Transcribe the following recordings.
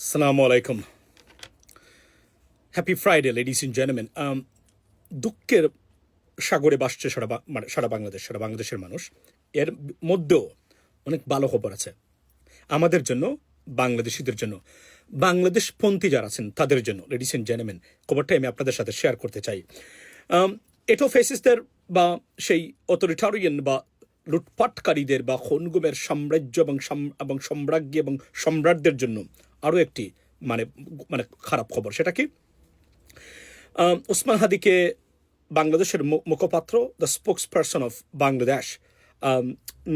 Assalamu alaikum. Happy Friday, ladies and gentlemen. দুঃখের সাগরে ভাসছে সারা বাংলাদেশের মানুষ। এর মধ্যেও অনেক ভালো খবর আছে আমাদের জন্য, বাংলাদেশিদের জন্য, বাংলাদেশপন্থী যারা আছেন তাদের জন্য। লেডিস এন্ড জেন্টলম্যান, খবরটা আমি আপনাদের সাথে শেয়ার করতে চাই। এটো ফেসিস্টদের বা সেই অথরিটারিয়ান বা লুটপাটকারীদের বা খনগুমের সাম্রাজ্য এবং সম্রাজ্ঞী এবং সম্রাটদের জন্য আরও একটি মানে মানে খারাপ খবর। সেটা কি? ওসমান হাদিকে বাংলাদেশের মুখপাত্র, the spokes person of Bangladesh,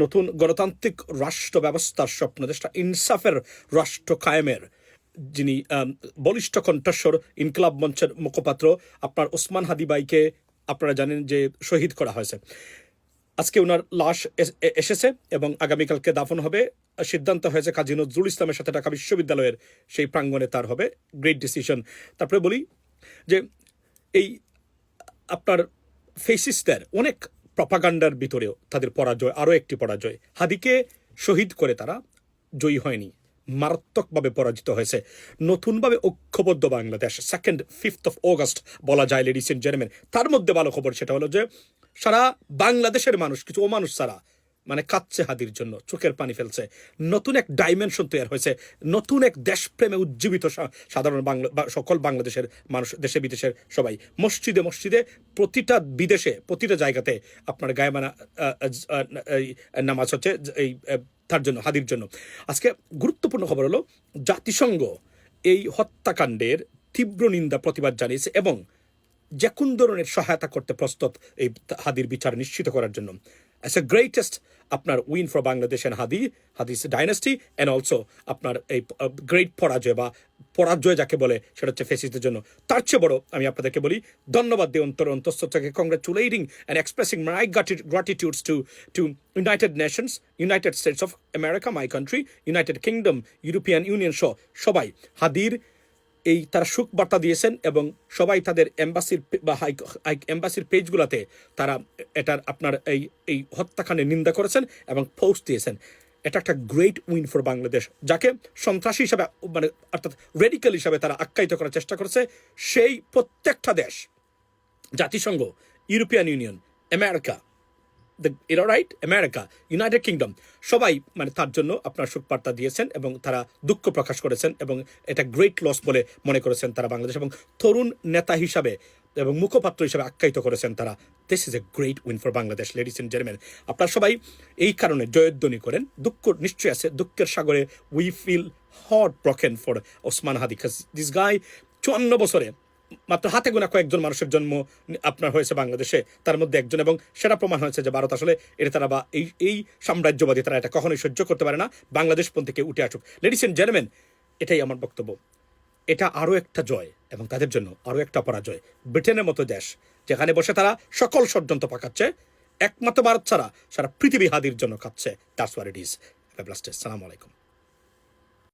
নতুন গণতান্ত্রিক রাষ্ট্র ব্যবস্থার স্বপ্নদেষ্টা, ইনসাফের রাষ্ট্র কায়েমের যিনি বলিষ্ঠ কণ্ঠস্বর, ইনকলাব মঞ্চের মুখপাত্র, আপনার ওসমান হাদি ভাইকে আপনারা জানেন যে শহীদ করা হয়েছে। আজকে ওনার লাশ এসেছে এবং আগামীকালকে দাফন হবে। সিদ্ধান্ত হয়েছে কাজী নজরুল ইসলামের সাথে ঢাকা বিশ্ববিদ্যালয়ের সেই প্রাঙ্গণে তার হবে। Great decision. তারপরে বলি যে এই আপনার ফেসিস্টদের অনেক প্রপাগান্ডার ভিতরেও তাদের পরাজয়, আরও একটি পরাজয়। হাদিকে শহীদ করে তারা জয়ী হয়নি, মারাত্মকভাবে পরাজিত হয়েছে। নতুনভাবে ঐক্যবদ্ধ বাংলাদেশ 5 অগস্ট বলা যায়, লেডিস এন্ড জেন্টলম্যান। তার মধ্যে ভালো খবর সেটা হলো যে সারা বাংলাদেশের মানুষ, কিছু অমানুষ ছাড়া, মানে কাঁদছে হাদির জন্য, চোখের পানি ফেলছে। নতুন এক ডাইমেনশন তৈরি হয়েছে, নতুন এক দেশপ্রেমে উজ্জীবিত সাধারণ সকল বাংলাদেশের মানুষ, দেশে বিদেশের সবাই, মসজিদে মসজিদে, প্রতিটা বিদেশে, প্রতিটা জায়গাতে আপনার গায়মানা নামাজ হচ্ছে এই তার জন্য, হাদির জন্য। আজকে গুরুত্বপূর্ণ খবর হলো জাতিসংঘ এই হত্যাকাণ্ডের তীব্র নিন্দা, প্রতিবাদ জানিয়েছে এবং যে কোন ধরনের সহায়তা করতে প্রস্তুত এই হাদির বিচার নিশ্চিত করার জন্য। It's a greatest আপনার উইন ফর বাংলাদেশ এন্ড হাদিস ডাইনাস্টি অ্যান্ড অলসো আপনার এই গ্রেট পরাজয় যাকে বলে সেটা হচ্ছে ফেসিস্টদের জন্য। তার চেয়ে বড় আমি আপনাদেরকে বলি, ধন্যবাদ দিই অন্তঃস্থল থেকে, congratulating and expressing my gratitudes to United Nations, United States of America, my country, United Kingdom, European Union সহ সবাই হাদির এই তারা শোক বার্তা দিয়েছেন এবং সবাই তাদের এম্বাসির বা এম্বাসির পেজগুলোতে তারা এটার আপনার এই হত্যাকাণ্ডের নিন্দা করেছেন এবং পোস্ট দিয়েছেন। এটা একটা গ্রেট উইন ফর বাংলাদেশ, যাকে সন্ত্রাসী হিসাবে মানে অর্থাৎ রেডিক্যাল হিসাবে তারা আখ্যায়িত করার চেষ্টা করেছে। সেই প্রত্যেকটা দেশ, জাতিসংঘ, European union, America, America, United kingdom, সবাই মানে তার জন্য আপনার শোকবার্তা দিয়েছেন এবং তারা দুঃখ প্রকাশ করেছেন এবং এটা গ্রেট লস বলে মনে করেছেন তারা বাংলাদেশ, এবং তরুণ নেতা হিসাবে এবং মুখপাত্র হিসাবে আখ্যায়িত করেছেন তারা। This is a great win for Bangladesh, ladies and gentleman. আপনারা সবাই এই কারণে জয়ধ্বনি করেন। দুঃখ নিশ্চয়ই আছে, দুঃখের সাগরে we feel heart broken for Osman Hadi, this guy 54 বছরে মাত্র হাতে গোনা কয়েকজন মানুষের জন্ম আপনার হয়েছে বাংলাদেশে, তার মধ্যে একজন, এবং সেটা প্রমাণ হয়েছে যে ভারত আসলে এটা তারা বা এই সাম্রাজ্যবাদী তারা এটা কখনোই সহ্য করতে পারে না। বাংলাদেশপন থেকে উঠে আসুক, লেডিস এন্ড জেন্টলম্যান। এটাই আমার বক্তব্য। এটা আরও একটা জয় এবং তাদের জন্য আরও একটা পরাজয়। ব্রিটেনের মতো দেশ যেখানে বসে তারা সকল ষড়যন্ত্র পাকাচ্ছে, একমাত্র ভারত ছাড়া সারা পৃথিবী হাদির জন্য খাচ্ছে। That's what it is. Have a blessed day. আসসালামু আলাইকুম।